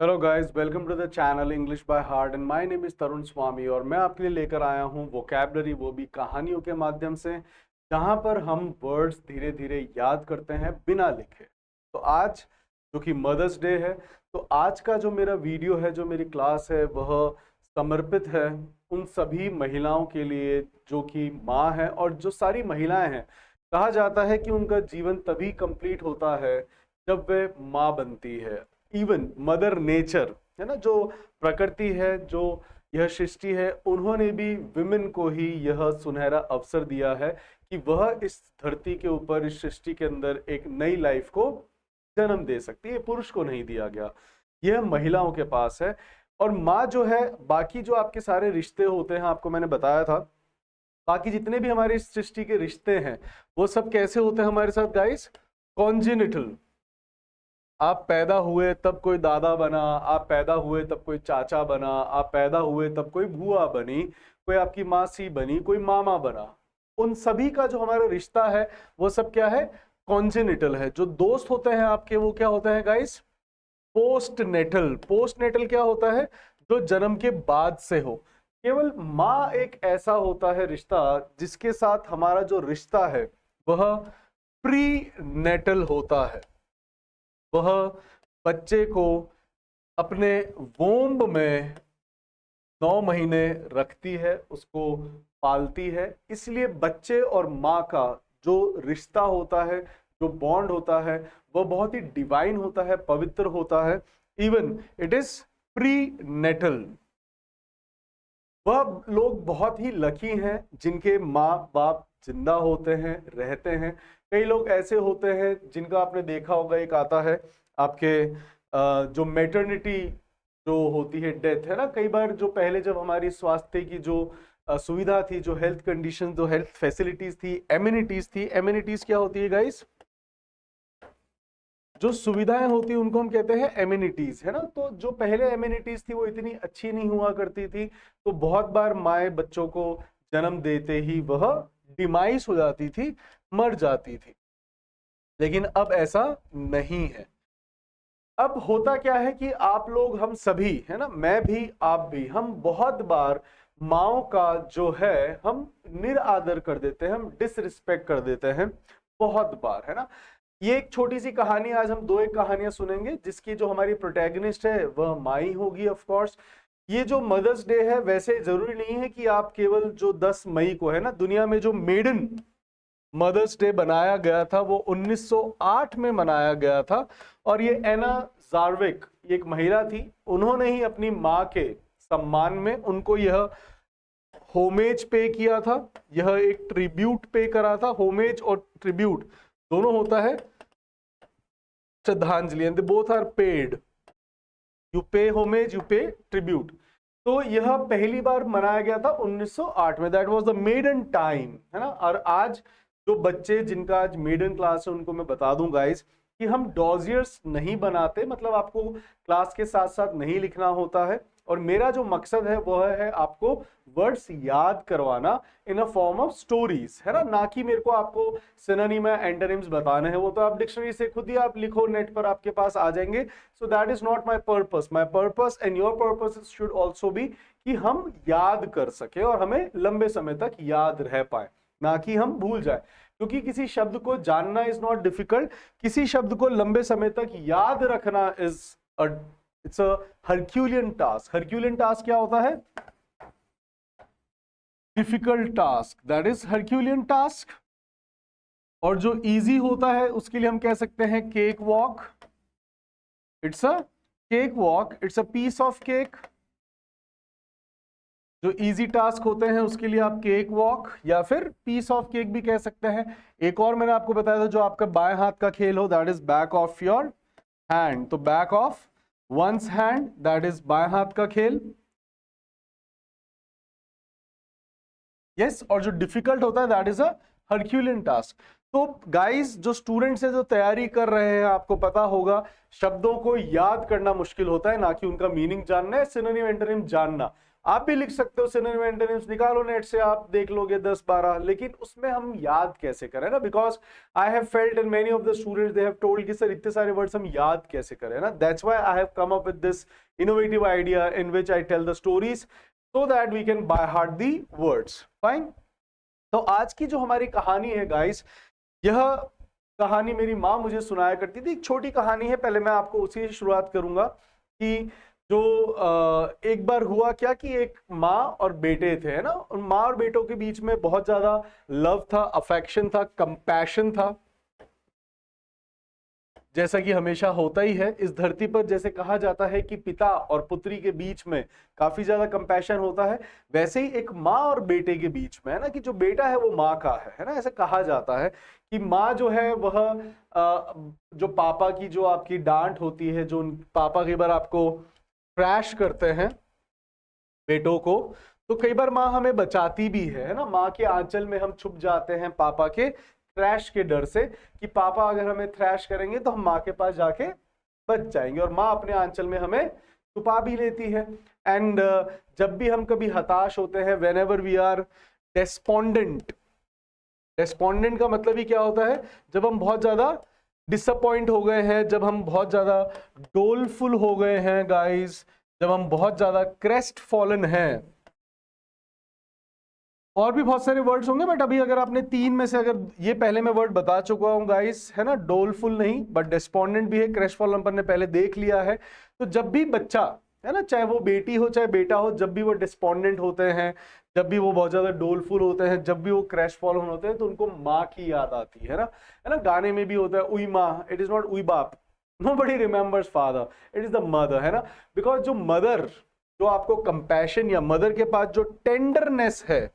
Hello guys, welcome to the channel English by heart and my name is Tarun Swami. और मैं आपके लिए लेकर आया हूँ वोकैबलरी, वो भी कहानियों के माध्यम से, जहाँ पर हम वर्ड्स धीरे धीरे याद करते हैं बिना लिखे। तो आज जो कि मदर्स डे है, तो आज का जो मेरा वीडियो है, जो मेरी क्लास है, वह समर्पित है उन सभी महिलाओं के लिए जो कि माँ है। और जो सारी महिलाएं हैं, कहा जाता है कि उनका जीवन तभी कंप्लीट होता है जब वे माँ बनती है। इवन मदर नेचर है ना, जो प्रकृति है, जो यह सृष्टि है, उन्होंने भी विमेन को ही यह सुनहरा अवसर दिया है कि वह इस धरती के ऊपर, इस सृष्टि के अंदर एक नई लाइफ को जन्म दे सकती है। पुरुष को नहीं दिया गया, यह महिलाओं के पास है। और माँ जो है, बाकी जो आपके सारे रिश्ते होते हैं, आपको मैंने बताया था, बाकी जितने भी हमारे इस सृष्टि के रिश्ते हैं, वो सब कैसे होते हैं हमारे साथ गाइस? कॉन्जेनिटल। आप पैदा हुए तब कोई दादा बना, आप पैदा हुए तब कोई चाचा बना, आप पैदा हुए तब कोई बुआ बनी, कोई आपकी मासी बनी, कोई मामा बना। उन सभी का जो हमारा रिश्ता है, वो सब क्या है? कॉन्जेनिटल है। जो दोस्त होते हैं आपके, वो क्या होते हैं guys? Postnatal. Postnatal क्या होता है? जो जन्म के बाद से हो। केवल माँ एक ऐसा होता है रिश्ता जिसके साथ हमारा जो रिश्ता है वह प्री नेटल होता है। वह बच्चे को अपने वोम्ब में 9 महीने रखती है, उसको पालती है। इसलिए बच्चे और माँ का जो रिश्ता होता है, जो बॉन्ड होता है, वह बहुत ही डिवाइन होता है, पवित्र होता है। Even it is prenatal. वह लोग बहुत ही लकी हैं जिनके माँ बाप जिंदा होते हैं, रहते हैं। कई लोग ऐसे होते हैं जिनका आपने देखा होगा, एक आता है आपके जो मेटर्निटी जो होती है, डेथ है ना। कई बार जो पहले जब हमारी स्वास्थ्य की जो सुविधा थी, जो हेल्थ कंडीशन, जो हेल्थ फैसिलिटीज थी, एम्यूनिटीज थी। एम्यूनिटीज क्या होती है गाइस? जो सुविधाएं होती है उनको हम कहते हैं एम्यूनिटीज, है ना। तो जो पहले एम्यूनिटीज थी वो इतनी अच्छी नहीं हुआ करती थी, तो बहुत बार माए बच्चों को जन्म देते ही वह डिमाइस हो जाती थी, मर जाती थी। लेकिन अब ऐसा नहीं है। अब होता क्या है कि आप लोग, हम सभी, है ना, मैं भी, आप भी, हम बहुत बार माओ का जो है हम निरादर कर देते हैं, हम डिसरिस्पेक्ट कर देते हैं बहुत बार, है ना। ये एक छोटी सी कहानी, आज हम दो एक कहानियां सुनेंगे जिसकी जो हमारी प्रोटैगनिस्ट है वह माई होगी ऑफ कोर्स। ये जो मदर्स डे है, वैसे जरूरी नहीं है कि आप केवल जो 10 मई को, है ना, दुनिया में जो मेडन मदर्स डे बनाया गया था वो 1908 में मनाया गया था। और ये एना जार्विक, एक महिला थी, उन्होंने ही अपनी माँ के सम्मान में उनको यह होमेज पे किया था, यह एक ट्रिब्यूट पे करा था। होमेज और ट्रिब्यूट दोनों होता है श्रद्धांजलि, and they both are paid. You pay homage, you pay tribute. तो यह पहली बार मनाया गया था 1908 में। That was the maiden time, है ना। और आज जो बच्चे जिनका आज मेडन क्लास है, उनको मैं बता दूं गाइस कि हम डॉजियर्स नहीं बनाते, मतलब आपको क्लास के साथ साथ नहीं लिखना होता है। और मेरा जो मकसद है वह है आपको वर्ड्स याद करवाना इन अ फॉर्म ऑफ स्टोरीज, है ना कि मेरे को आपको सिनोनिम एंटोनिम्स बताने हैं। वो तो आप डिक्शनरी से खुद ही आप लिखो, नेट पर आपके पास आ जाएंगे। So that is not my purpose. My purpose and your purpose should also be कि हम याद कर सके और हमें लंबे समय तक याद रह पाए, ना कि हम भूल जाए। क्योंकि किसी शब्द को जानना इज नॉट डिफिकल्ट, किसी शब्द को लंबे समय तक याद रखना is it's a Herculean task. Herculean task क्या होता है? Difficult task, that is Herculean task. और जो इजी होता है उसके लिए हम कह सकते हैं cake walk. It's a cake walk, it's a piece of cake. जो इजी टास्क होते हैं उसके लिए आप केक वॉक या फिर पीस ऑफ केक भी कह सकते हैं। एक और मैंने आपको बताया था, जो आपका बाएं हाथ का खेल हो, that is back of your hand. तो back of one's hand, that is बाएं हाथ का खेल। यस। और जो डिफिकल्ट होता है that is a Herculean task. तो गाइस, जो स्टूडेंट्स हैं, जो तैयारी कर रहे हैं, आपको पता होगा शब्दों को याद करना मुश्किल होता है, ना कि उनका मीनिंग जानना है, सिनोनिम एंटोनिम जानना। आप भी लिख सकते हो सिनोनिम एंटोनिम्स, निकालो नेट से, आप देख लोगे 10-12, लेकिन उसमें हम याद कैसे करें ना, because I have felt and many of the students they have told कि सर इतने सारे वर्ड्स हम याद कैसे करें ना, that's why I have come up with this innovative idea in which I tell the stories so that we can by heart the words. Fine. तो आज की जो हमारी कहानी है गाइस, यह कहानी मेरी माँ मुझे सुनाया करती थी। एक छोटी कहानी है, पहले मैं आपको उसी से शुरुआत करूंगा कि जो एक बार हुआ क्या कि एक माँ और बेटे थे, है ना, और माँ और बेटों के बीच में बहुत ज्यादा लव था, अफेक्शन था, कंपैशन था, जैसा कि हमेशा होता ही है इस धरती पर। जैसे कहा जाता है कि पिता और पुत्री के बीच में काफी ज्यादा कंपैशन होता है, वैसे ही एक माँ और बेटे के बीच में, है ना, कि जो बेटा है वो माँ का है ना, ऐसा कहा जाता है कि माँ जो है वह जो पापा की जो आपकी डांट होती है, जो पापा कई बार आपको क्रैश करते हैं बेटों को, तो कई बार माँ हमें बचाती भी है ना, माँ के आंचल में हम छुप जाते हैं पापा के थ्रैश के डर से कि पापा अगर हमें थ्रैश करेंगे तो हम माँ के पास जाके बच जाएंगे, और माँ अपने आंचल में हमें छुपा भी लेती है। एंड जब भी हम कभी हताश होते हैं, वेन एवर वी आर डेस्पोंडेंट, डेस्पोंडेंट का मतलब ही क्या होता है, जब हम बहुत ज्यादा डिसअपॉइंट हो गए हैं, जब हम बहुत ज्यादा डोलफुल हो गए हैं गाइस, जब हम बहुत ज्यादा क्रेस्ट फॉलन हैं, और भी बहुत सारे वर्ड्स होंगे, बट अभी अगर आपने तीन में से, अगर ये पहले मैं वर्ड बता चुका हूं गाइस, है ना, डोलफुल नहीं बट डिस्पोंडेंट भी है, क्रेस्टफॉलन अपन ने पहले देख लिया है। तो जब भी बच्चा, है ना, चाहे वो बेटी हो चाहे बेटा हो, जब भी वो डिस्पोंडेंट होते हैं, जब भी वो बहुत ज्यादा डोलफुल होते हैं, जब भी वो क्रेस्टफॉलन होते हैं, तो उनको माँ की याद आती है ना, गाने में भी होता है उई माँ, इट इज नॉट उई बाप, nobody remembers father, it is the mother, है ना, बिकॉज जो मदर, जो आपको कंपैशन या मदर के पास जो टेंडरनेस है,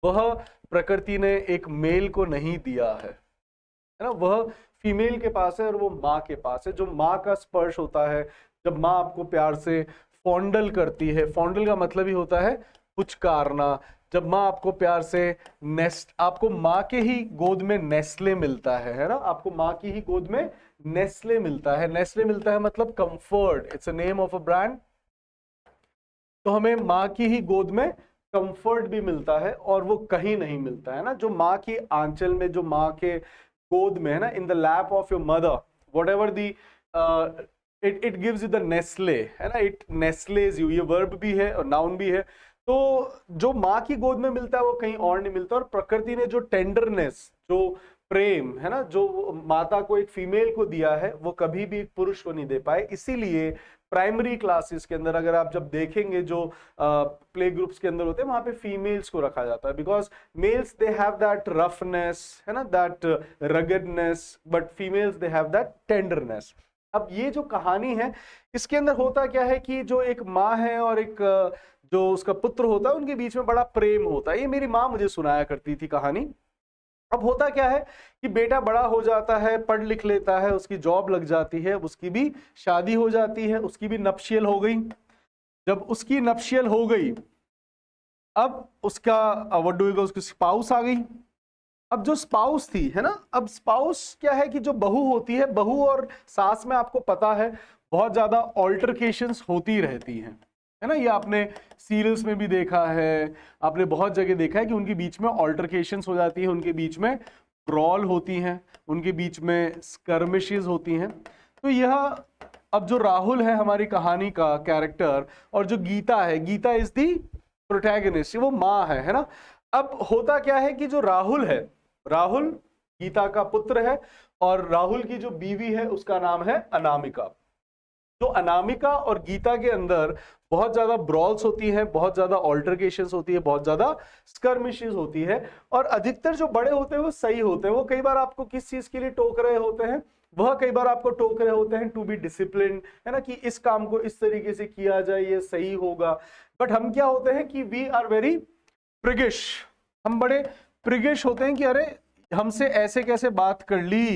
वह प्रकृति ने एक मेल को नहीं दिया है ना, वह फीमेल के पास है और वो माँ के पास है। जो माँ का स्पर्श होता है, जब माँ आपको प्यार से फॉन्डल करती है, फॉन्डल का मतलब ही होता है पुचकारना, जब माँ आपको प्यार से आपको माँ के ही गोद में नेस्ले मिलता है ना, आपको माँ की ही गोद में नेस्ले मिलता है, नेस्ले मिलता है मतलब comfort, it's a name of a brand. तो हमें माँ की ही गोद में कंफर्ट भी मिलता है, और वो कहीं नहीं मिलता है ना, जो माँ की आंचल में, जो माँ के गोद में, है ना, in the lap of your mother, what ever the it gives you the Nestle, है ना, इट नेस्लेज यू, ये वर्ब भी है और नाउन भी है। तो जो माँ की गोद में मिलता है वो कहीं और नहीं मिलता, और प्रकृति ने जो टेंडरनेस, जो प्रेम, है ना, जो माता को एक फीमेल को दिया है, वो कभी भी एक पुरुष को नहीं दे पाए। इसीलिए प्राइमरी क्लासेस के अंदर अगर आप जब देखेंगे, जो प्ले ग्रुप्स के अंदर होते हैं, वहां पे फीमेल्स को रखा जाता है, because males they have that roughness, है ना, that ruggedness, but females they have that tenderness. अब ये जो कहानी है, इसके अंदर होता क्या है कि जो एक माँ है और एक जो उसका पुत्र होता है, उनके बीच में बड़ा प्रेम होता है। ये मेरी माँ मुझे सुनाया करती थी कहानी। अब होता क्या है कि बेटा बड़ा हो जाता है, पढ़ लिख लेता है, उसकी जॉब लग जाती है, उसकी भी शादी हो जाती है, उसकी भी नप्शियल हो गई। जब उसकी नप्शियल हो गई, अब उसका व्हाट डू यू उसकी स्पाउस आ गई। अब जो स्पाउस थी, है ना, अब स्पाउस क्या है कि जो बहू होती है, बहू और सास में आपको पता है बहुत ज्यादा ऑल्टरकेशंस होती रहती हैं, है ना, ये आपने सीरियल्स में भी देखा है, आपने बहुत जगह देखा है कि उनके बीच में ऑल्टरकेशंस हो जाती है, उनके बीच में ब्रॉल होती हैं, उनके बीच में स्कर्मिशेस होती हैं। तो यह अब जो राहुल है हमारी कहानी का कैरेक्टर, और जो गीता है, गीता इज दी प्रोटैगनिस्ट, वो माँ है ना। अब होता क्या है कि जो राहुल है, राहुल गीता का पुत्र है, और राहुल की जो बीवी है उसका नाम है अनामिका। तो अनामिका और गीता के अंदर बहुत ज्यादा ब्रॉल्स होती हैं, बहुत ज्यादा ऑल्टरकेशंस होती है, बहुत ज्यादा स्कर्मिशेस होती है, और अधिकतर जो बड़े होते हैं वो सही होते हैं। वो कई बार आपको किस चीज के लिए टोक रहे होते हैं, वह कई बार आपको टोक रहे होते हैं टू बी डिसिप्लिन, है ना, कि इस काम को इस तरीके से किया जाए, ये सही होगा। बट हम क्या होते हैं कि वी आर वेरी प्रिगिश, हम बड़े प्रिगिश होते हैं कि अरे हमसे ऐसे कैसे बात कर ली,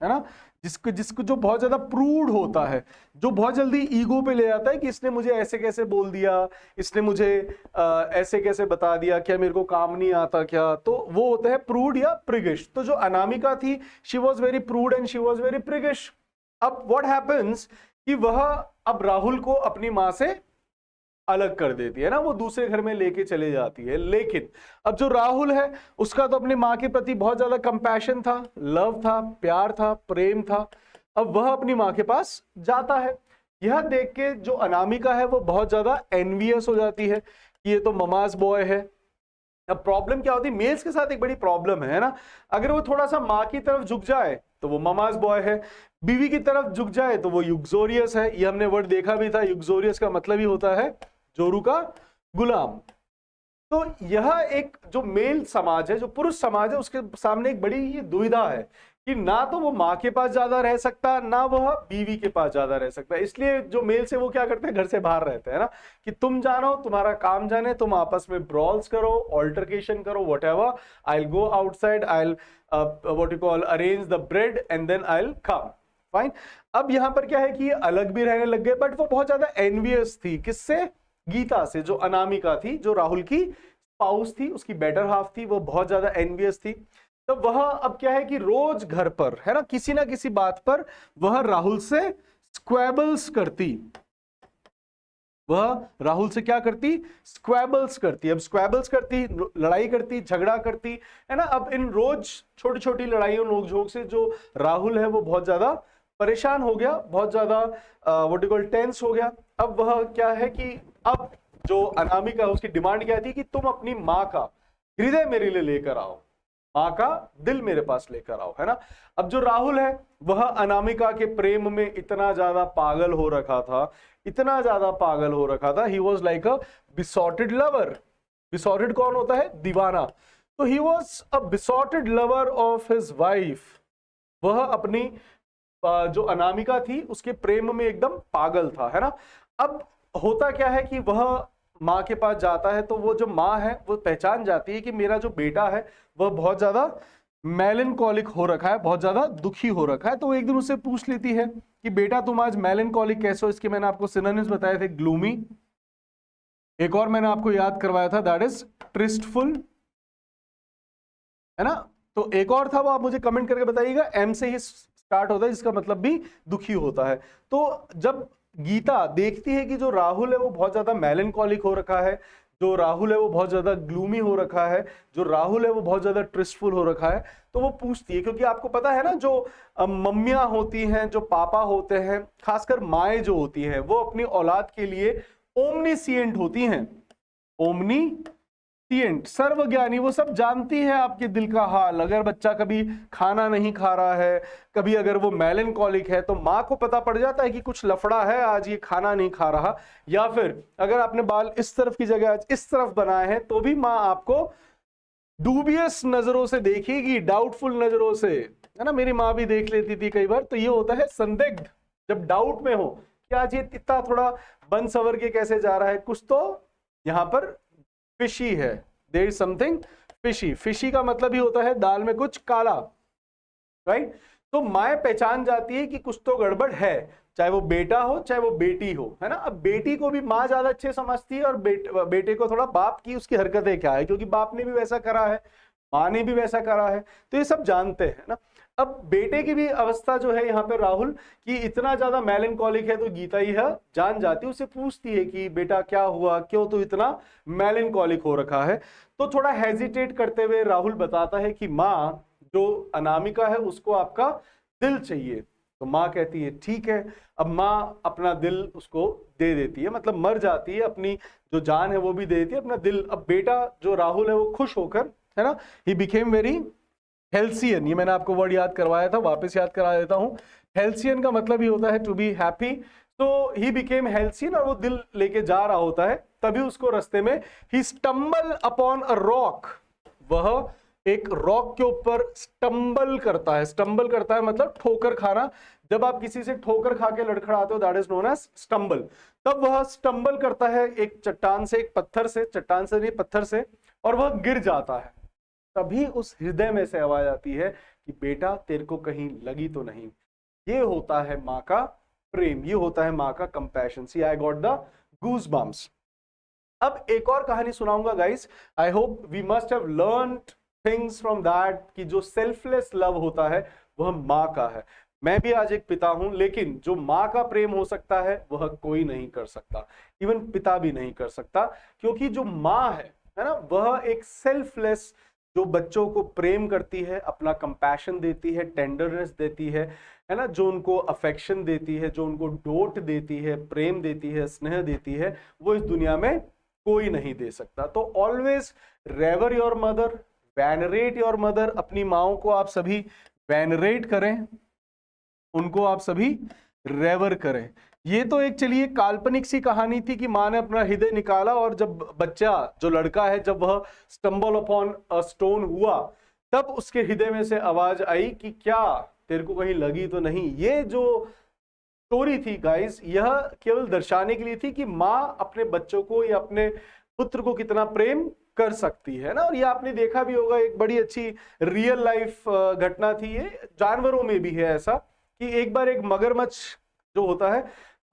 है ना, जिसको जिसको जो बहुत ज्यादा प्रूड होता है, जो बहुत जल्दी ईगो पे ले जाता है कि इसने मुझे ऐसे कैसे बोल दिया, इसने मुझे ऐसे कैसे बता दिया, क्या मेरे को काम नहीं आता क्या, तो वो होता है प्रूड या प्रिगिश। तो जो अनामिका थी, she was very prude and she was very priggish. अब व्हाट हैपेंस कि वह अब राहुल को अपनी माँ से अलग कर देती है ना, वो दूसरे घर में लेके चले जाती है। लेकिन अब जो राहुल है उसका तो अपनी माँ के प्रति बहुत ज्यादा कंपैशन था, लव था, प्यार था, प्रेम था। अब वह अपनी माँ के पास जाता है। यह देख के जो अनामिका है वो बहुत ज्यादा एनवियस हो जाती है कि ये तो ममाज बॉय है। अब प्रॉब्लम क्या होती है, मेल्स के साथ एक बड़ी प्रॉब्लम है ना, अगर वो थोड़ा सा माँ की तरफ झुक जाए तो वो ममाज बॉय है, बीवी की तरफ झुक जाए तो वो युक्सोरियस है। ये हमने वर्ड देखा भी था, युक्सोरियस का मतलब ही होता है जोरू का गुलाम। तो यह एक जो मेल समाज है, जो पुरुष समाज है, उसके सामने एक बड़ी ही दुविधा है कि ना तो वो माँ के पास ज्यादा रह सकता, ना वह बीवी के पास ज्यादा रह सकता। इसलिए जो मेल से वो क्या करते हैं, घर से बाहर रहते हैं ना, कि तुम जानो, तुम्हारा काम जाने, तुम आपस में ब्रॉल्स करो, ऑल्टरकेशन करो, whatever, I will go outside, I will what you call arrange the bread and then I will come, fine. अब यहां पर क्या है कि ये अलग भी रहने लग गए, बट वो बहुत ज्यादा एनवियस थी। किससे? गीता से, जो अनामिका थी, जो राहुल की स्पाउस थी, उसकी बेटर हाफ थी, वो बहुत ज्यादा एनवियस थी। तो वह अब क्या है कि रोज घर पर है ना, किसी ना किसी बात पर वह राहुल से स्क्वेबल्स करती। वह राहुल से क्या करती? स्क्वेबल्स करती। अब स्क्वेबल्स करती, लड़ाई करती, झगड़ा करती, है ना। अब इन रोज छोटी छोटी लड़ाइयों नोकझोंक से जो राहुल है वो बहुत ज्यादा परेशान हो गया, बहुत ज्यादा व्हाट यू कॉल टेंस हो गया। अब वह क्या है कि अब जो अनामिका उसकी डिमांड क्या थी कि तुम अपनी माँ का हृदय मेरे लिए लेकर आओ, माँ का दिल मेरे पास लेकर आओ, है ना। अब जो राहुल है वह अनामिका के प्रेम में इतना ज्यादा पागल हो रखा था, इतना ज्यादा पागल हो रखा था, he was like a besotted lover. Besotted कौन होता है? दीवाना। तो he was a besotted lover of his wife. वह अपनी जो अनामिका थी उसके प्रेम में एकदम पागल था, है ना। अब होता क्या है कि वह माँ के पास जाता है तो वो जो माँ है वो पहचान जाती है कि मेरा जो बेटा है वह बहुत ज्यादा मेलनकॉलिक हो रखा है, बहुत ज्यादा दुखी हो रखा है। तो वो एक दिन उससे पूछ लेती है कि बेटा तुम आज मेलनकॉलिक कैसे हो? इसके मैंने आपको सिनोनिम्स बताए थे, ग्लूमी, एक और मैंने आपको याद करवाया था, दैट इज ट्रिस्टफुल, है ना। तो एक और था, वो आप मुझे कमेंट करके बताइएगा, एम से ही स्टार्ट होता है, जिसका मतलब भी दुखी होता है। तो जब गीता देखती है कि जो राहुल है वो बहुत ज्यादा मेलनकॉलिक हो रखा है, जो राहुल है वो बहुत ज्यादा ग्लूमी हो रखा है, जो राहुल है वो बहुत ज्यादा ट्रिस्टफुल हो रखा है, तो वो पूछती है, क्योंकि आपको पता है ना, जो मम्मियां होती हैं, जो पापा होते हैं, खासकर माएँ जो होती हैं, वो अपनी औलाद के लिए ओमनीसिएंट होती हैं। ओमनीसिएंट, सर्वज्ञानी, वो सब जानती है आपके दिल का हाल। अगर बच्चा कभी खाना नहीं खा रहा है, कभी अगर वो मेलनकॉलिक है, तो माँ को पता पड़ जाता है कि कुछ लफड़ा है, आज ये खाना नहीं खा रहा। या फिर अगर आपने बाल इस तरफ की जगह आज इस तरफ बनाए हैं तो भी माँ आपको डूबियस नजरों से देखेगी, डाउटफुल नजरों से, है ना। मेरी माँ भी देख लेती थी कई बार। तो ये होता है संदिग्ध, जब डाउट में हो कि आज ये इतना थोड़ा बन सवर के कैसे जा रहा है, कुछ तो यहाँ पर फिशी है, there is something fishy. Fishy का मतलब ही होता है दाल में कुछ काला, राइट। तो माँ पहचान जाती है कि कुछ तो गड़बड़ है, चाहे वो बेटा हो चाहे वो बेटी हो, है ना। अब बेटी को भी माँ ज्यादा अच्छे समझती है और बेटे को थोड़ा बाप की उसकी हरकतें क्या है, क्योंकि बाप ने भी वैसा करा है, माँ ने भी वैसा करा है, तो ये सब जानते हैं ना। अब बेटे की भी अवस्था जो है यहाँ पे राहुल की इतना ज्यादा मेलनकॉलिक है, तो गीता यह जान जाती है, उससे पूछती है कि बेटा क्या हुआ, क्यों तू इतना मेलनकॉलिक हो रखा है। तो थोड़ा हेजिटेट करते हुए राहुल बताता है कि माँ, जो अनामिका है उसको आपका दिल चाहिए। तो माँ कहती है ठीक है। अब माँ अपना दिल उसको दे देती है, मतलब मर जाती है, अपनी जो जान है वो भी दे देती है, अपना दिल। अब बेटा जो राहुल है वो खुश होकर, है ना, ही बिकेम वेरी हेल्सियन। ये मैंने आपको वर्ड याद करवाया था, वापस याद करा देता हूं। हेल्सियन का मतलब ही होता है टू बी हैप्पी। तो ही बिकेम हेल्सियन, और वो दिल लेके जा रहा होता है, तभी उसको रास्ते में ही स्टम्बल अपॉन अ रॉक, वह एक रॉक के ऊपर स्टम्बल करता है। स्टम्बल करता है मतलब ठोकर खाना। जब आप किसी से ठोकर खा के लड़खड़ाते हो, that is known as stumble. तब वह स्टम्बल करता है एक चट्टान से, एक पत्थर से, चट्टान से नहीं पत्थर से, और वह गिर जाता है। तभी उस हृदय में से आवाज आती है कि बेटा तेरे को कहीं लगी तो नहीं। ये होता है माँ का प्रेम, ये होता है माँ का compassion. See I got the goose bumps. अब एक और कहानी सुनाऊंगा guys. I hope we must have learned things from that, कि जो सेल्फलेस लव होता है वह माँ का है। मैं भी आज एक पिता हूं, लेकिन जो माँ का प्रेम हो सकता है वह कोई नहीं कर सकता, इवन पिता भी नहीं कर सकता, क्योंकि जो माँ है ना, वह एक सेल्फलेस, जो बच्चों को प्रेम करती है, अपना कंपैशन देती है, टेंडरनेस देती है ना, जो उनको अफेक्शन देती है, जो उनको डोट देती है, प्रेम देती है, स्नेह देती है, वो इस दुनिया में कोई नहीं दे सकता। तो always revere your mother, venerate your mother. अपनी माओ को आप सभी वेनरेट करें, उनको आप सभी रेवर करें। ये तो एक चलिए काल्पनिक सी कहानी थी कि माँ ने अपना हृदय निकाला और जब बच्चा, जो लड़का है, जब वह स्टम्बल अपॉन अ स्टोन हुआ, तब उसके हृदय में से आवाज आई कि क्या तेरे को कहीं लगी तो नहीं। ये जो स्टोरी थी गाइस, यह केवल दर्शाने के लिए थी कि माँ अपने बच्चों को या अपने पुत्र को कितना प्रेम कर सकती है ना। और ये आपने देखा भी होगा, एक बड़ी अच्छी रियल लाइफ घटना थी, ये जानवरों में भी है ऐसा, कि एक बार एक मगरमच्छ जो होता है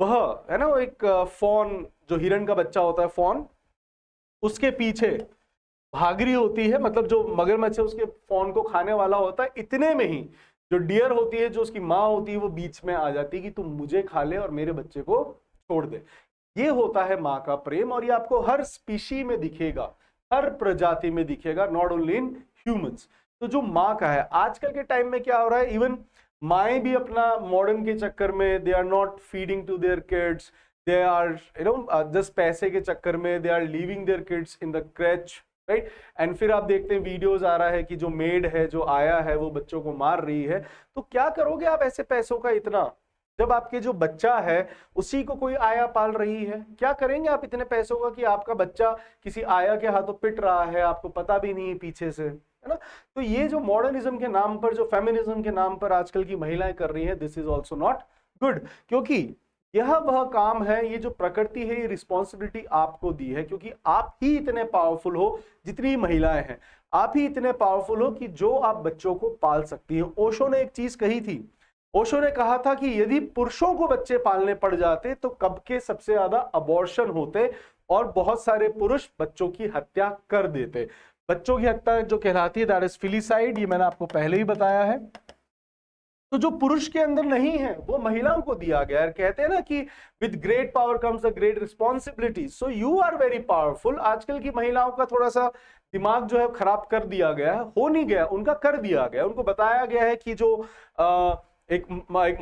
वह है ना, वो एक फॉन, जो हिरण का बच्चा होता है फॉन, उसके पीछे भाग रही होती है, मतलब जो मगरमच्छ है उसके फॉन को खाने वाला होता है। इतने में ही जो डियर होती है, जो उसकी माँ होती है, वो बीच में आ जाती है कि तुम मुझे खा ले और मेरे बच्चे को छोड़ दे। ये होता है माँ का प्रेम, और ये आपको हर स्पीशी में दिखेगा, हर प्रजाति में दिखेगा, नॉट ओनली इन ह्यूमंस। तो जो माँ का है, आजकल के टाइम में क्या हो रहा है, इवन माएँ भी अपना मॉडर्न के चक्कर में they are not feeding to their kids, they are just पैसे के चक्कर में they are leaving their kids in the creche, right. And फिर आप देखते हैं वीडियोस आ रहा है कि जो मेड है, जो आया है, वो बच्चों को मार रही है। तो क्या करोगे आप ऐसे पैसों का इतना, जब आपके जो बच्चा है उसी को कोई आया पाल रही है? क्या करेंगे आप इतने पैसों का कि आपका बच्चा किसी आया के हाथों पिट रहा है, आपको पता भी नहीं है पीछे से, है ना। तो ये जो मॉडर्निज्म के नाम पर, जो फेमिनिज्म के नाम पर आजकल की महिलाएं कर रही हैं, this is also not good, क्योंकि यह वह काम है, ये जो प्रकृति है, ये रिस्पॉन्सिबिलिटी आपको दी है, क्योंकि आप ही इतने पावरफुल हो, जितनी महिलाएं हैं आप ही इतने पावरफुल हो कि जो आप बच्चों को पाल सकती है। ओशो ने एक चीज कही थी, ओशो ने कहा था कि यदि पुरुषों को बच्चे पालने पड़ जाते तो कब के सबसे ज्यादा अबॉर्शन होते और बहुत सारे पुरुष बच्चों की हत्या कर देते। बच्चों की हत्या जो कहलाती है, दैट इज फिलिसाइड, ये मैंने आपको पहले ही बताया है। तो जो पुरुष के अंदर नहीं है वो महिलाओं को दिया गया है। कहते हैं ना कि with great power comes a great responsibility, so you are very powerful. आजकल की महिलाओं का थोड़ा सा दिमाग जो है खराब कर दिया गया है, हो नहीं गया उनका, कर दिया गया। उनको बताया गया है कि जो एक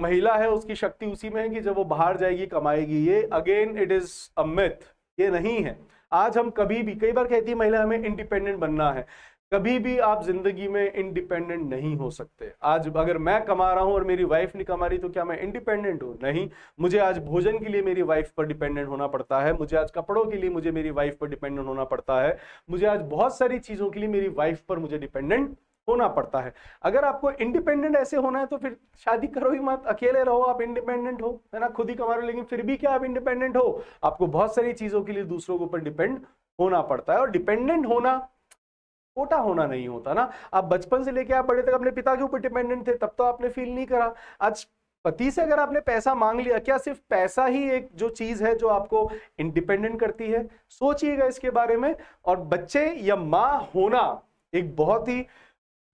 महिला है उसकी शक्ति उसी में है कि जब वो बाहर जाएगी कमाएगी। ये again it is a myth, ये नहीं है। आज हम कभी भी, कई बार कहती है महिला हमें इंडिपेंडेंट बनना है, कभी भी आप जिंदगी में इंडिपेंडेंट नहीं हो सकते। आज अगर मैं कमा रहा हूं और मेरी वाइफ नहीं कमा रही तो क्या मैं इंडिपेंडेंट हूं? नहीं। मुझे आज भोजन के लिए मेरी वाइफ पर डिपेंडेंट होना पड़ता है, मुझे आज कपड़ों के लिए मुझे मेरी वाइफ पर डिपेंडेंट होना पड़ता है, मुझे आज बहुत सारी चीजों के लिए मेरी वाइफ पर मुझे डिपेंडेंट होना पड़ता है। अगर आपको इंडिपेंडेंट ऐसे होना है तो फिर शादी करो ही मत, अकेले रहो, आप इंडिपेंडेंट हो, है ना, खुद ही कमा रहे हो, लेकिन फिर भी क्या आप इंडिपेंडेंट हो? आपको बहुत सारी चीजों के लिए दूसरों के ऊपर डिपेंड होना पड़ता है। और डिपेंडेंट होना छोटा होना नहीं होता ना। आप बचपन से लेके आप बड़े तक अपने पिता के ऊपर डिपेंडेंट थे, तब तो आपने फील नहीं करा। आज पति से अगर आपने पैसा मांग लिया, क्या सिर्फ पैसा ही एक जो चीज है जो आपको इंडिपेंडेंट करती है? सोचिएगा इसके बारे में। और बच्चे या माँ होना एक बहुत ही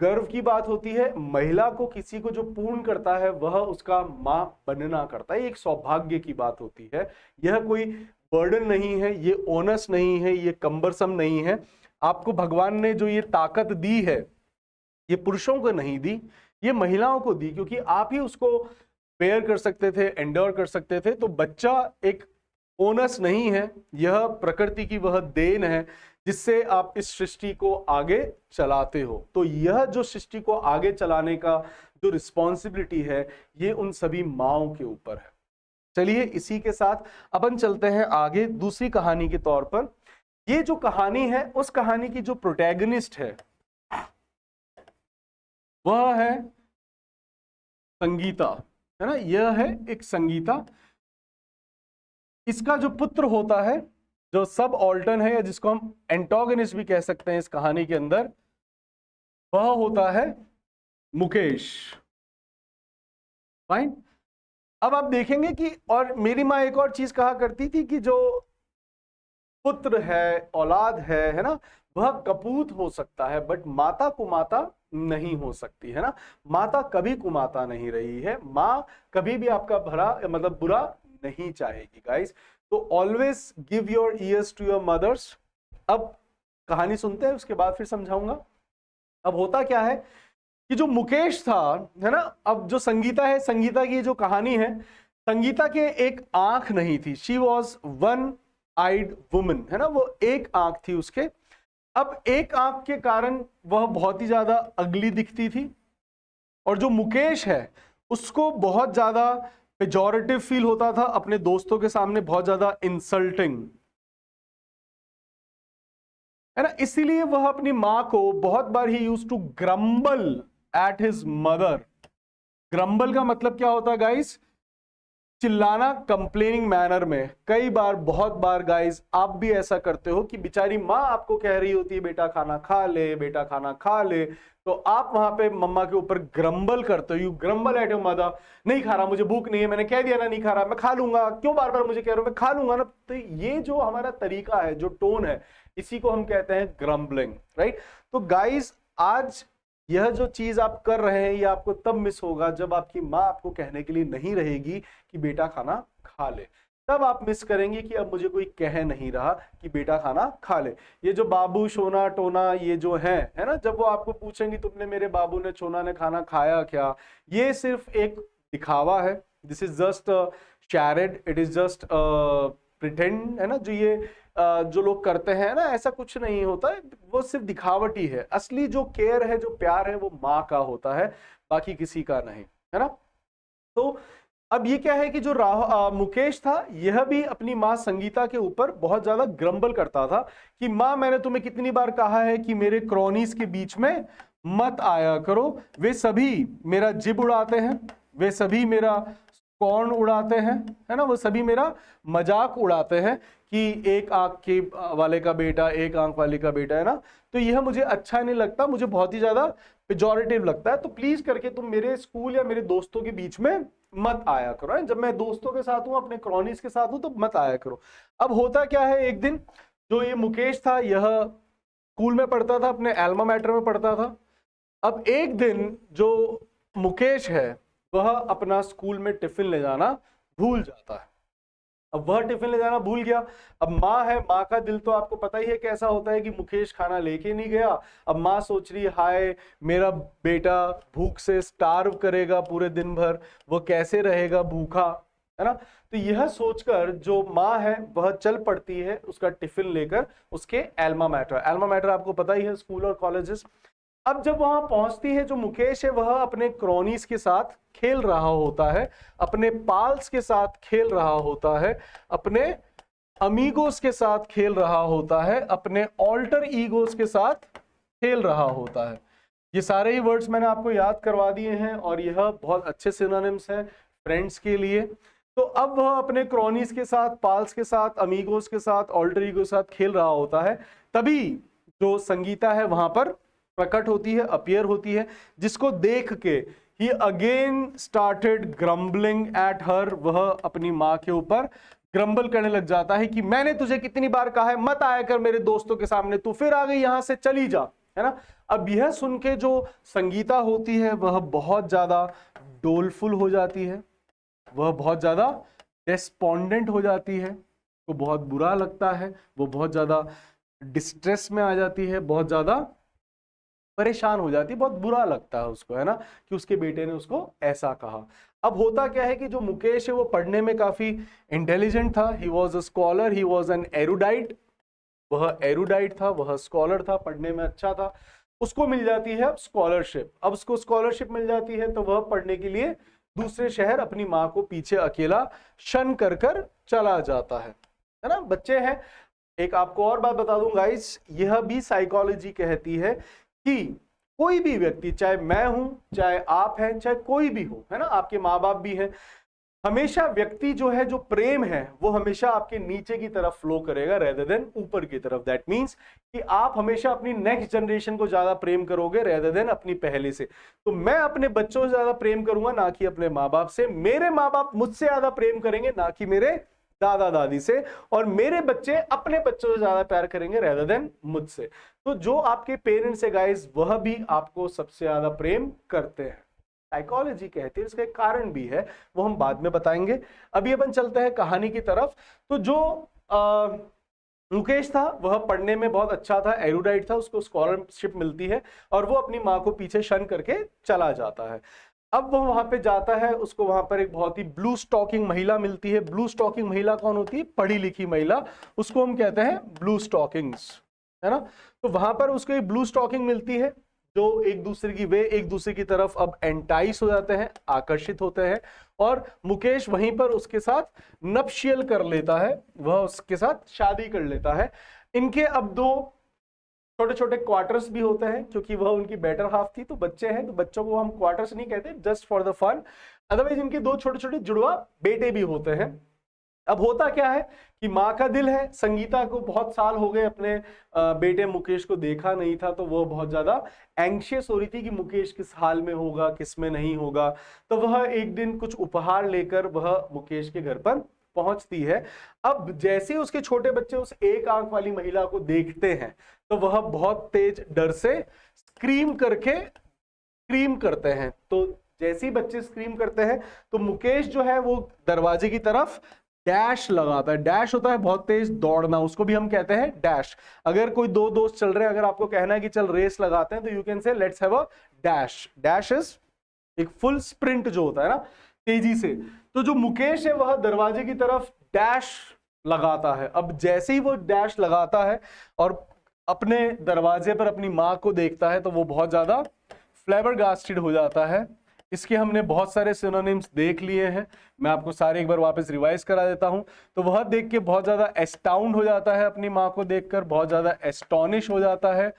गर्व की बात होती है। महिला को किसी को जो पूर्ण करता है वह उसका माँ बनना करता है, एक सौभाग्य की बात होती है। यह कोई बर्डन नहीं है, ये ओनस नहीं है, ये कंबरसम नहीं है। आपको भगवान ने जो ये ताकत दी है, ये पुरुषों को नहीं दी, ये महिलाओं को दी, क्योंकि आप ही उसको बेयर कर सकते थे, एंडोर कर सकते थे। तो बच्चा एक ओनस नहीं है, यह प्रकृति की वह देन है जिससे आप इस सृष्टि को आगे चलाते हो। तो यह जो सृष्टि को आगे चलाने का जो रिस्पॉन्सिबिलिटी है, ये उन सभी माँओं के ऊपर है। चलिए इसी के साथ अपन चलते हैं आगे दूसरी कहानी के तौर पर। ये जो कहानी है, उस कहानी की जो प्रोटैगनिस्ट है वह है संगीता, है ना। यह है एक संगीता। इसका जो पुत्र होता है, जो सब ऑल्टर्न है, या जिसको हम एंटोगनिस्ट भी कह सकते हैं इस कहानी के अंदर, वह होता है मुकेश। फाइन। अब आप देखेंगे कि, और मेरी माँ एक और चीज कहा करती थी कि जो पुत्र है, औलाद है ना, वह कपूत हो सकता है, बट माता को माता नहीं हो सकती, है ना। माता कभी कुमाता नहीं रही है, माँ कभी भी आपका भला मतलब बुरा नहीं चाहेगी गाइस। तो always give your ears to your mothers. अब कहानी सुनते हैं, उसके बाद फिर समझाऊंगा। अब होता क्या है कि जो मुकेश था, है ना, अब जो संगीता है, संगीता की जो कहानी है, संगीता के एक आंख नहीं थी, she was one eyed woman, है ना, वो एक आंख थी उसके। अब एक आंख के कारण वह बहुत ही ज्यादा अगली दिखती थी, और जो मुकेश है उसको बहुत ज्यादा पेजोरेटिव फील होता था अपने दोस्तों के सामने, बहुत ज्यादा इंसल्टिंग, है ना। इसीलिए वह अपनी मां को बहुत बार he used to grumble at his mother. Grumble का मतलब क्या होता है गाइस? चिल्लाना कंप्लेनिंग मैनर में। कई बार, बहुत बार गाइस आप भी ऐसा करते हो कि बेचारी माँ आपको कह रही होती है बेटा खाना खा ले, बेटा खाना खा ले, तो आप वहां पे मम्मा के ऊपर ग्रम्बल करते हो। You grumble at your mother, नहीं खा रहा, मुझे भूख नहीं है, मैंने कह दिया ना नहीं खा रहा, मैं खा लूंगा, क्यों बार बार मुझे कह रहे हो, मैं खा लूंगा ना। तो ये जो हमारा तरीका है, जो टोन है, इसी को हम कहते हैं ग्रम्बलिंग, राइट। तो गाइस आज यह जो चीज आप कर रहे हैं, ये आपको तब मिस होगा जब आपकी माँ आपको कहने के लिए नहीं रहेगी कि बेटा खाना खा ले। तब आप मिस करेंगे कि अब मुझे कोई कह नहीं रहा कि बेटा खाना खा ले। ये जो बाबू सोना टोना ये जो है ना, जब वो आपको पूछेंगी तुमने मेरे बाबू ने सोना ने खाना खाया क्या, ये सिर्फ एक दिखावा है। This is just charade, it is just pretend, है ना। जो ये जो लोग करते हैं ना, ऐसा कुछ नहीं होता है, वो सिर्फ दिखावटी है। असली जो केयर है, जो प्यार है, वो माँ का होता है, बाकी किसी का नहीं, है ना। तो अब ये क्या है कि जो मुकेश था, यह भी अपनी माँ संगीता के ऊपर बहुत ज्यादा ग्रम्बल करता था कि माँ मैंने तुम्हें कितनी बार कहा है कि मेरे क्रॉनीज के बीच में मत आया करो, वे सभी मेरा जिब उड़ाते हैं, वे सभी मेरा कौन उड़ाते हैं, है ना, वो सभी मेरा मजाक उड़ाते हैं कि एक आंख के वाले का बेटा, एक आंख वाले का बेटा, है ना। तो यह मुझे अच्छा नहीं लगता, मुझे बहुत ही ज्यादा पेजोरेटिव लगता है। तो प्लीज करके तुम मेरे स्कूल या मेरे दोस्तों के बीच में मत आया करो, है? जब मैं दोस्तों के साथ हूं, अपने क्रॉनीज के साथ हूं, तो मत आया करो। अब होता क्या है, एक दिन जो ये मुकेश था, यह स्कूल में पढ़ता था, अपने एल्मा मैटर में पढ़ता था। अब एक दिन जो मुकेश है वह अपना स्कूल में टिफिन ले जाना भूल जाता है। अब वह टिफिन ले जाना भूल गया। अब माँ है, माँ का दिल तो आपको पता ही है कैसा होता है कि मुकेश खाना लेके नहीं गया। अब माँ सोच रही है हाय मेरा बेटा भूख से स्टार्व करेगा पूरे दिन भर, वो कैसे रहेगा भूखा, है ना। तो यह सोचकर जो माँ है वह चल पड़ती है उसका टिफिन लेकर उसके एल्मा मैटर। एल्मा मैटर आपको पता ही है, स्कूल और कॉलेजेस। अब जब वहां पहुंचती है, जो मुकेश है वह अपने क्रॉनीज के साथ खेल रहा होता है, अपने पाल्स के साथ खेल रहा होता है, अपने अमीगोस के साथ खेल रहा होता है, अपने ऑल्टर ईगोस के साथ खेल रहा होता है। ये सारे ही वर्ड्स मैंने आपको याद करवा दिए हैं और यह बहुत अच्छे सिनोनिम्स हैं फ्रेंड्स के लिए। तो अब वह अपने क्रॉनीज के साथ, पाल्स के साथ, अमीगोस के साथ, ऑल्टर ईगो के साथ खेल रहा होता है। तभी जो संगीता है वहां पर प्रकट होती है, अपीयर होती है, जिसको देख के ही again started grumbling at her. वह अपनी माँ के ऊपर ग्रम्बल करने लग जाता है कि मैंने तुझे कितनी बार कहा है मत आया कर मेरे दोस्तों के सामने, तू फिर आ गई, यहां से चली जा, है ना। अब यह सुन के जो संगीता होती है वह बहुत ज्यादा डोलफुल हो जाती है, वह बहुत ज्यादा डेस्पोंडेंट हो जाती है, वो बहुत बुरा लगता है, वो बहुत ज्यादा डिस्ट्रेस में आ जाती है, बहुत ज्यादा परेशान हो जाती है, बहुत बुरा लगता है उसको, है ना, कि उसके बेटे ने उसको ऐसा कहा। अब होता क्या है कि जो मुकेश है वो पढ़ने में काफी इंटेलिजेंट था, he was a scholar, he was an erudite, वह एरुडाइट था, वह स्कॉलर था, पढ़ने में अच्छा था। उसको मिल जाती है अब स्कॉलरशिप। अब उसको स्कॉलरशिप मिल जाती है तो वह पढ़ने के लिए दूसरे शहर अपनी माँ को पीछे अकेला शन कर कर चला जाता है ना। बच्चे हैं, एक आपको और बात बता दूं गाइस, यह भी साइकोलॉजी कहती है कि कोई भी व्यक्ति, चाहे मैं हूं, चाहे आप हैं, चाहे कोई भी हो, है ना, आपके माँ बाप भी हैं, हमेशा व्यक्ति जो है, जो प्रेम है, वो हमेशा आपके नीचे की तरफ फ्लो करेगा रेदर देन ऊपर की तरफ। दैट मींस कि आप हमेशा अपनी नेक्स्ट जनरेशन को ज्यादा प्रेम करोगे रेदर देन अपनी पहले से। तो मैं अपने बच्चों से ज्यादा प्रेम करूंगा ना कि अपने माँ बाप से, मेरे माँ बाप मुझसे ज्यादा प्रेम करेंगे ना कि मेरे दादा दादी से, और मेरे बच्चे अपने बच्चों से ज्यादा प्यार करेंगे रेदर देन मुझसे। तो जो आपके पेरेंट्स है गाइस, वह भी आपको सबसे ज्यादा प्रेम करते हैं। साइकोलॉजी कहती है, इसका एक कारण भी है, वो हम बाद में बताएंगे। अभी अपन चलते हैं कहानी की तरफ। तो जो मुकेश था वह पढ़ने में बहुत अच्छा था, एरुडाइट था, उसको स्कॉलरशिप मिलती है और वो अपनी माँ को पीछे शन करके चला जाता है। अब वो वहां पे जाता है, उसको वहां पर एक बहुत ही ब्लू स्टॉकिंग महिला मिलती है। ब्लू स्टॉकिंग महिला कौन होती है? पढ़ी लिखी महिला, उसको हम कहते हैं ब्लू स्टॉकिंग्स, है ना। तो वहां पर उसको एक ब्लू स्टॉकिंग मिलती है, जो एक दूसरे की तरफ अब एंटाइस हो जाते हैं, आकर्षित होते हैं, और मुकेश वहीं पर उसके साथ नप्शियल कर लेता है, वह उसके साथ शादी कर लेता है। इनके अब दो छोटे छोटे क्वार्टर्स भी होते हैं, क्योंकि वह उनकी बेटर हाफ थी, तो बच्चे हैं, तो बच्चों को हम क्वार्टर्स नहीं कहते, just for the fun. Otherwise इनके दो छोटे छोटे जुड़वा बेटे भी होते हैं। अब होता क्या है कि माँ का दिल है, संगीता को बहुत साल हो गए अपने बेटे मुकेश को देखा नहीं था, तो वो बहुत ज्यादा एंग्शियस हो रही थी कि मुकेश किस हाल में होगा, किस में नहीं होगा। तो वह एक दिन कुछ उपहार लेकर वह मुकेश के घर पर पहुंचती है। अब जैसे ही उसके छोटे बच्चे उस एक आंख वाली महिला को देखते हैं, तो वह बहुत तेज डर से स्क्रीम करते हैं। तो जैसे ही बच्चे स्क्रीम करते हैं, तो मुकेश जो है वो दरवाजे की तरफ डैश लगाता है। डैश होता है बहुत तेज दौड़ना, उसको भी हम कहते हैं डैश। अगर कोई दो दोस्त चल रहे हैं, अगर आपको कहना है कि चल रेस लगाते हैं, तो you can say let's have a dash. Dash is एक फुल स्प्रिंट जो होता है ना, तेजी से। तो जो मुकेश है वह दरवाजे की तरफ डैश लगाता है। अब जैसे ही वो डैश लगाता है और अपने दरवाजे पर अपनी माँ को देखता है, तो वो बहुत ज्यादा फ्लैबरगास्टेड हो जाता है। इसके हमने बहुत सारे सिनोनिम्स देख लिए हैं, मैं आपको सारे एक बार वापस रिवाइज करा देता हूं। तो वह देख के बहुत ज्यादा एस्टाउंड हो जाता है, अपनी माँ को देखकर बहुत ज्यादा एस्टॉनिश हो जाता है,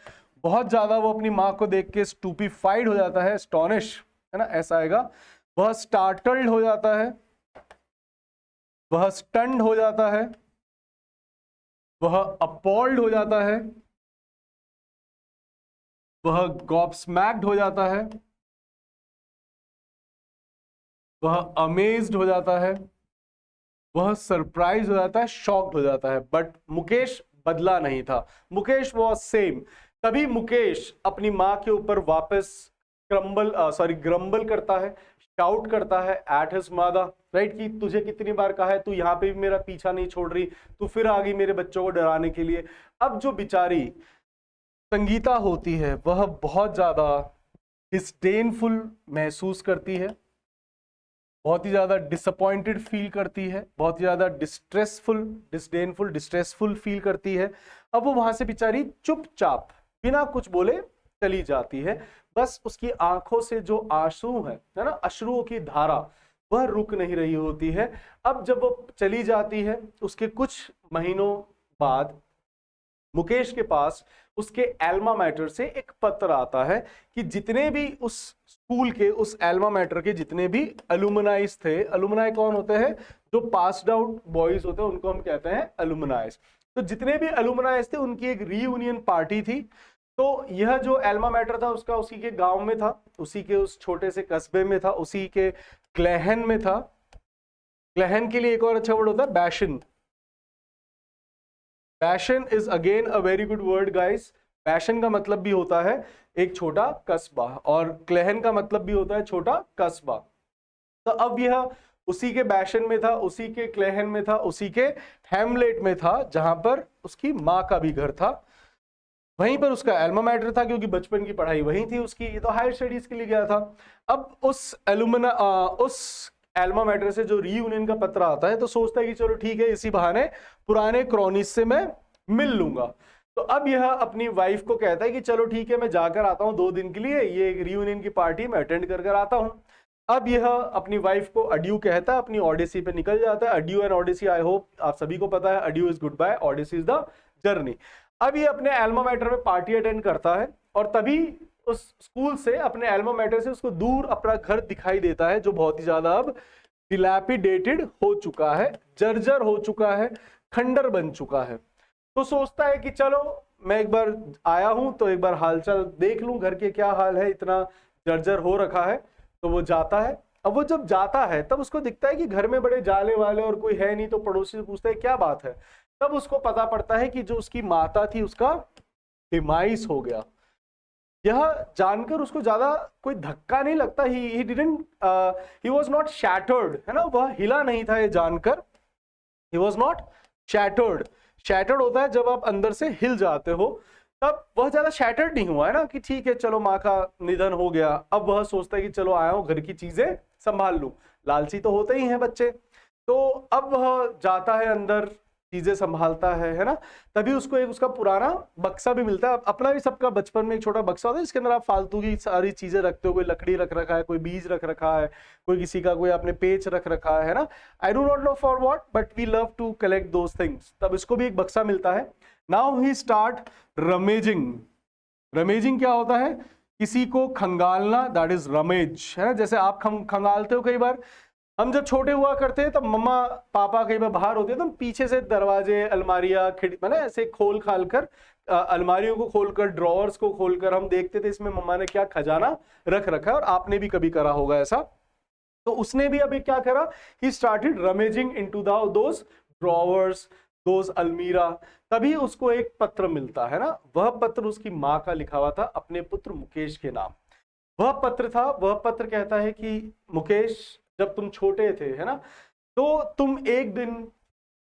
बहुत ज्यादा वो अपनी माँ को देख के स्टूपिफाइड हो जाता है, एस्टॉनिश है ना, ऐसा आएगा। वह स्टार्टल्ड हो जाता है, वह स्टन्ड हो जाता है, वह अपॉल्ड हो जाता है, वह गॉबस्मैक्ड हो जाता है, वह अमेज्ड हो जाता है, वह सरप्राइज हो जाता है, शॉक्ड हो जाता है। बट मुकेश बदला नहीं था, मुकेश वॉज सेम। तभी मुकेश अपनी माँ के ऊपर वापस ग्रम्बल करता है, शाउट करता है एट हिज मदर, राइट, कि तुझे कितनी बार कहा है, तू यहाँ पे भी मेरा पीछा नहीं छोड़ रही, तू फिर आ गई मेरे बच्चों को डराने के लिए। अब जो बेचारी संगीता होती है, वह बहुत ज्यादा डिस्डेनफुल महसूस करती है, बहुत ही ज्यादा डिसअपॉइंटेड फील करती है, बहुत ही ज्यादा डिस्ट्रेसफुल फील करती है। अब वो वहां से बेचारी चुपचाप बिना कुछ बोले चली जाती है। बस उसकी आंखों से जो आंसू है ना, अश्रुओं की धारा, वह रुक नहीं रही होती है। अब जब वो चली जाती है, उसके कुछ महीनों बाद मुकेश के पास उसके एल्मा मैटर से एक पत्र आता है कि जितने भी उस स्कूल के, उस एल्मा मैटर के जितने भी अलुमनाइज थे, अलुमनाई कौन होते हैं? जो पास्ड आउट बॉयज होते हैं, उनको हम कहते हैं अलुमनाइज। तो जितने भी अलुमनाइज थे, उनकी एक रीयूनियन पार्टी थी। तो यह जो एल्मा मैटर था उसका उसी के गांव में था, उसी के उस छोटे से कस्बे में था, उसी के क्लेहन में था। क्लेहन के लिए एक और अच्छा वर्ड होता है bastion. Bastion is again a very good word guys. Bastion का मतलब भी होता है एक छोटा कस्बा, और क्लेहन का मतलब भी होता है छोटा कस्बा। तो अब यह उसी के बैशन में था, उसी के क्लेहन में था, उसी के हैमलेट में था, जहां पर उसकी माँ का भी घर था। वहीं पर उसका एल्मा मैटर था, क्योंकि बचपन की पढ़ाई वहीं थी उसकी, ये तो हायर स्टडीज के लिए गया था। अब उस एल्मा मैटर से जो रीयूनियन का पत्र आता है, तो सोचता है कि चलो ठीक है, इसी बहाने पुराने क्रॉनिस से मैं मिल लूंगा। तो अब यह अपनी वाइफ को कहता है कि चलो ठीक है, मैं जाकर आता हूं 2 दिन के लिए, ये एक रीयूनियन की पार्टी मैं अटेंड कर आता हूं। अब यह अपनी वाइफ को अड्यू कहता है, अपनी ओडिसी पे निकल जाता है। Adieu and odyssey, I hope आप सभी को पता है, adieu is goodbye, odyssey is the journey. अब ये अपने एल्मा मैटर में पार्टी अटेंड करता है, और तभी उस स्कूल से, अपने एल्मा मैटर से उसको दूर अपना घर दिखाई देता है, जो बहुत ही ज्यादा अब डिलैपिडेटेड हो चुका है, जर्जर हो चुका है, खंडर बन चुका है। तो सोचता है कि चलो मैं एक बार आया हूं, तो एक बार हालचाल देख लूं घर के क्या हाल है, इतना जर्जर हो रखा है। तो वो जाता है, अब वो जब जाता है तब उसको दिखता है कि घर में बड़े जाले वाले और कोई है नहीं, तो पड़ोसी से पूछता है क्या बात है। तब उसको पता पड़ता है कि जो उसकी माता थी उसका डिमाइस हो गया। यह जानकर उसको ज्यादा कोई धक्का नहीं लगता, he didn't he was not shattered, है ना, वह हिला नहीं था ये जानकर, he was not shattered. Shattered होता है जब आप अंदर से हिल जाते हो, तब वह ज्यादा शैटर्ड नहीं हुआ है ना, कि ठीक है चलो माँ का निधन हो गया, अब वह सोचता है कि चलो आया हूं घर की चीजें संभाल लूं। लालची तो होते ही हैं बच्चे। तो अब वह जाता है अंदर, चीजें संभालता है ना। तभी उसको एक उसका पुराना बक्सा भी मिलता है। अपना भी सबका बचपन में एक छोटा बक्सा होता है जिसके अंदर आप फालतू की सारी चीजें रखते हो, कोई लकड़ी रख रखा है, कोई बीज रख रखा है, कोई किसी का कोई आपने पेच रख रखा है ना। I do not know for what but we love to collect those things. तब इसको भी एक बक्सा मिलता है। Now he start रमेजिंग। रमेजिंग क्या होता है? किसी को खंगालना, दैट इज रमेज, है ना। जैसे आप खंगालते हो कई बार, हम जब छोटे हुआ करते हैं तब मम्मा पापा कई बार बाहर होते हैं तो हम पीछे से दरवाजे, अलमारियां, खिड़की, मतलब ऐसे खोल खाल कर, अलमारियों को खोलकर, ड्रॉवर्स को खोलकर हम देखते थे इसमें मम्मा ने क्या खजाना रख रखा है। और आपने भी कभी करा होगा ऐसा। तो उसने भी अभी क्या करा, he started rummaging into those drawers, those अलमीरा। तभी उसको एक पत्र मिलता है ना। वह पत्र उसकी माँ का लिखा हुआ था अपने पुत्र मुकेश के नाम। वह पत्र था, वह पत्र कहता है कि मुकेश, जब तुम छोटे थे, है ना, तो तुम एक दिन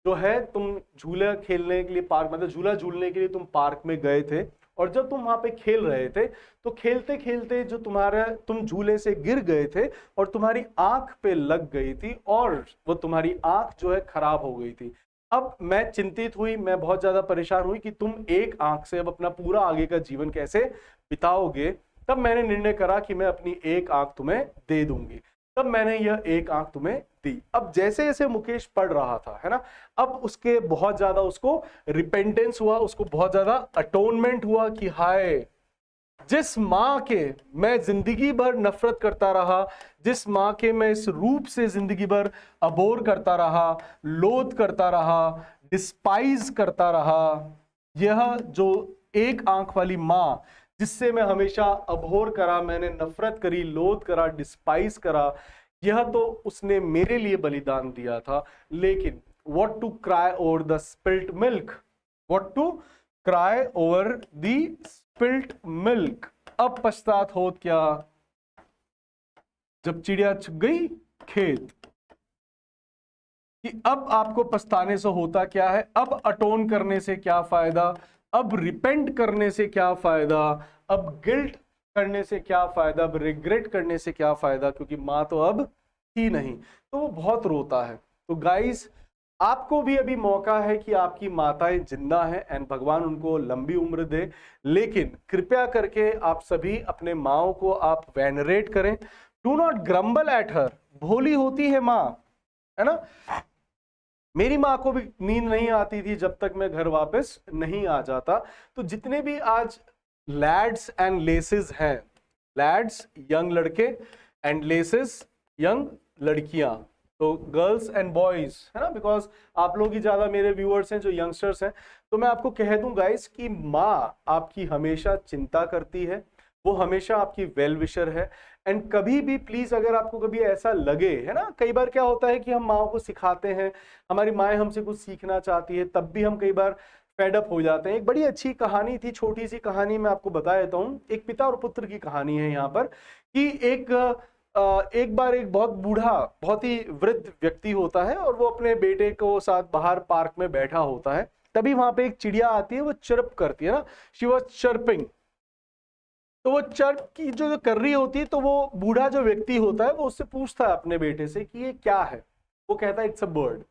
जो है तुम झूला खेलने के लिए पार्क, मतलब झूला झूलने के लिए तुम पार्क में गए थे। और जब तुम वहां पे खेल रहे थे तो खेलते खेलते जो तुम झूले से गिर गए थे और तुम्हारी आंख पे लग गई थी और वो तुम्हारी आंख जो है खराब हो गई थी। अब मैं चिंतित हुई, मैं बहुत ज्यादा परेशान हुई कि तुम एक आंख से अब अपना पूरा आगे का जीवन कैसे बिताओगे। तब मैंने निर्णय करा कि मैं अपनी एक आंख तुम्हें दे दूंगी। तब मैंने यह एक आंख तुम्हें दी। अब जैसे जैसे मुकेश पढ़ रहा था, है ना, अब उसके बहुत ज्यादा उसको रिपेंटेंस हुआ, उसको बहुत ज्यादा अटोनमेंट हुआ कि हाय, जिस माँ के मैं जिंदगी भर नफरत करता रहा, जिस माँ के मैं इस रूप से जिंदगी भर अबोर करता रहा, लोथ करता रहा, डिस्पाइज करता रहा, यह जो एक आंख वाली माँ जिससे मैं हमेशा अबोर करा, मैंने नफरत करी, लोथ करा, डिस्पाइज करा, यह तो उसने मेरे लिए बलिदान दिया था। लेकिन what to cry over the spilt milk, what to cry over the spilt milk. अब पश्चात होत क्या, जब चिड़िया छुप गई खेत, कि अब आपको पछताने से होता क्या है, अब अटोन करने से क्या फायदा, अब रिपेंट करने से क्या फायदा, अब गिल्ट करने से क्या फायदा, अब रिग्रेट करने से क्या फायदा, क्योंकि माँ तो अब थी नहीं। तो वो बहुत रोता है। तो गाइस, आपको भी अभी मौका है कि आपकी माताएं जिंदा हैं एंड भगवान उनको लंबी उम्र दे। लेकिन कृपया करके आप सभी अपने माओ को आप वेनरेट करें। Do not grumble at her. भोली होती है माँ, है ना। मेरी माँ को भी नींद नहीं आती थी जब तक मैं घर वापस नहीं आ जाता। तो जितने भी आज लैड्स एंड लेसेस हैं, लैड्स यंग लड़के एंड लेसेस यंग लड़कियां, तो गर्ल्स एंड बॉयज, है ना, बिकॉज आप लोग ही ज्यादा मेरे व्यूअर्स हैं जो यंगस्टर्स हैं। तो मैं आपको कह दूं गाइस कि माँ आपकी हमेशा चिंता करती है, वो हमेशा आपकी वेल विशर है। एंड कभी भी प्लीज, अगर आपको कभी ऐसा लगे, है ना, कई बार क्या होता है कि हम माँ को सिखाते हैं, हमारी माएँ हमसे कुछ सीखना चाहती है, तब भी हम कई बार फेड अप हो जाते हैं। एक बड़ी अच्छी कहानी थी, छोटी सी कहानी मैं आपको बता देता हूँ। एक पिता और पुत्र की कहानी है यहाँ पर, कि एक बार एक बहुत बूढ़ा, बहुत ही वृद्ध व्यक्ति होता है और वो अपने बेटे को साथ बाहर पार्क में बैठा होता है। तभी वहां पे एक चिड़िया आती है, वो चर्प करती है ना, शी वाज चर्पिंग। तो वो चर्प की जो कर रही होती है, तो वो बूढ़ा जो व्यक्ति होता है वो उससे पूछता है अपने बेटे से कि ये क्या है। वो कहता है इट्स अ बर्ड।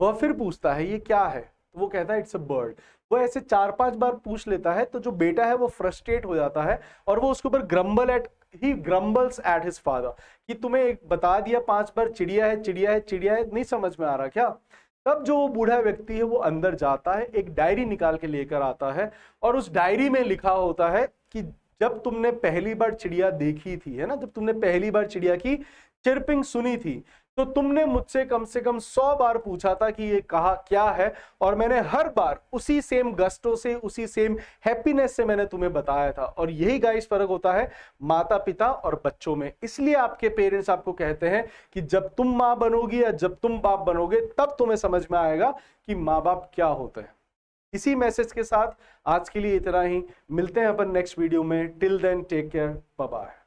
वह फिर पूछता है ये क्या है, तो वो कहता है इट्स अ बर्ड। वो ऐसे 4-5 बार पूछ लेता है, तो जो बेटा है वो फ्रस्ट्रेट हो जाता है और वो उसके ऊपर ग्रम्बल्स एट हिज फादर, कि तुम्हें एक बता दिया 5 बार चिड़िया है चिड़िया है चिड़िया है, नहीं समझ में आ रहा क्या। तब जो वो बूढ़ा व्यक्ति है वो अंदर जाता है, एक डायरी निकाल के लेकर आता है और उस डायरी में लिखा होता है कि जब तुमने पहली बार चिड़िया देखी थी, है ना, जब तुमने पहली बार चिड़िया की चिरपिंग सुनी थी, तो तुमने मुझसे कम से कम 100 बार पूछा था कि ये कहा क्या है, और मैंने हर बार उसी सेम गस्टो से, उसी सेम हैप्पीनेस से मैंने तुम्हें बताया था। और यही गाइस फर्क होता है माता पिता और बच्चों में। इसलिए आपके पेरेंट्स आपको कहते हैं कि जब तुम मां बनोगी या जब तुम बाप बनोगे तब तुम्हें समझ में आएगा कि माँ बाप क्या होते हैं। इसी मैसेज के साथ आज के लिए इतना ही, मिलते हैं अपन नेक्स्ट वीडियो में। Till then take care, bye bye.